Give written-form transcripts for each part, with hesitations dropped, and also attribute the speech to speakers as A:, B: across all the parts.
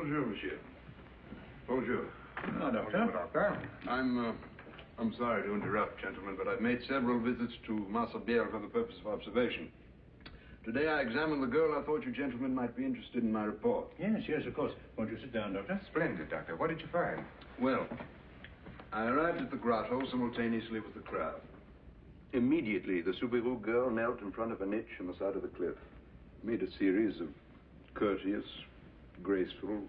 A: Bonjour, monsieur. Bonjour.
B: Oh, doctor.
A: I'm sorry to interrupt, gentlemen, but I've made several visits to Massabielle for the purpose of observation. Today I examined the girl. I thought you gentlemen might be interested in my report.
B: Yes, of course. Won't you sit down, Doctor?
C: Splendid, Doctor. What did you find?
A: Well, I arrived at the grotto simultaneously with the crowd. Immediately, the Soubirous girl knelt in front of a niche in the side of the cliff, made a series of courteous, graceful,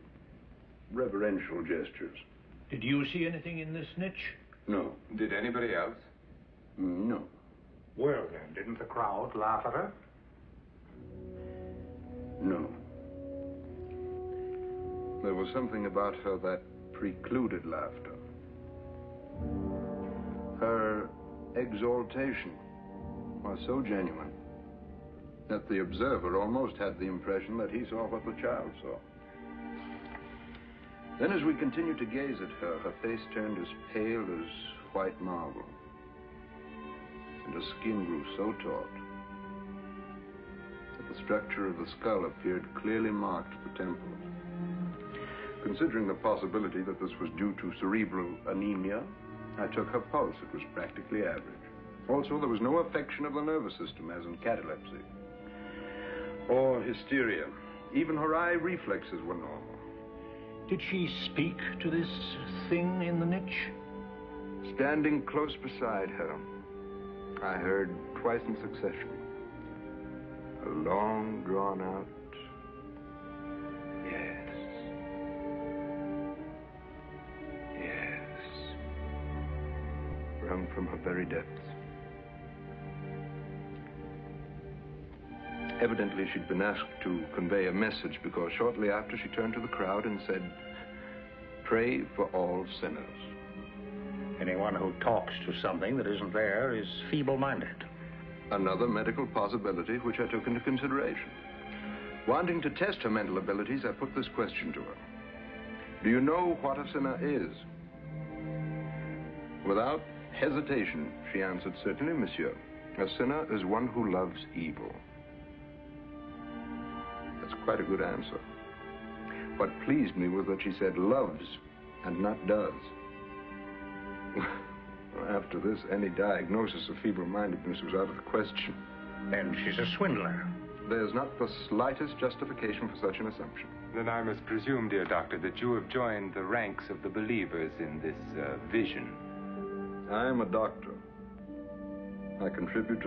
A: reverential gestures.
B: Did you see anything in this niche?
A: No.
C: Did anybody else?
A: No.
D: Well, then, didn't the crowd laugh at her?
A: No. There was something about her that precluded laughter. Her exaltation was so genuine that the observer almost had the impression that he saw what the child saw. Then as we continued to gaze at her, her face turned as pale as white marble, and her skin grew so taut that the structure of the skull appeared clearly marked at the temples. Considering the possibility that this was due to cerebral anemia, I took her pulse. It was practically average. Also, there was no affection of the nervous system, as in catalepsy, or hysteria. Even her eye reflexes were normal.
B: Did she speak to this thing in the niche?
A: Standing close beside her, I heard twice in succession a long, drawn-out yes, yes, wrung from her very depths. Evidently, she'd been asked to convey a message, because shortly after she turned to the crowd and said, "Pray for all sinners."
D: Anyone who talks to something that isn't there is feeble-minded.
A: Another medical possibility which I took into consideration. Wanting to test her mental abilities, I put this question to her. Do you know what a sinner is? Without hesitation, she answered, "Certainly, monsieur. A sinner is one who loves evil." That's quite a good answer. What pleased me was that she said loves and not does. After this, any diagnosis of feeble-mindedness was out of the question.
D: Then she's a swindler.
A: There's not the slightest justification for such an assumption.
C: Then I must presume, dear doctor, that you have joined the ranks of the believers in this vision.
A: I am a doctor. I contribute to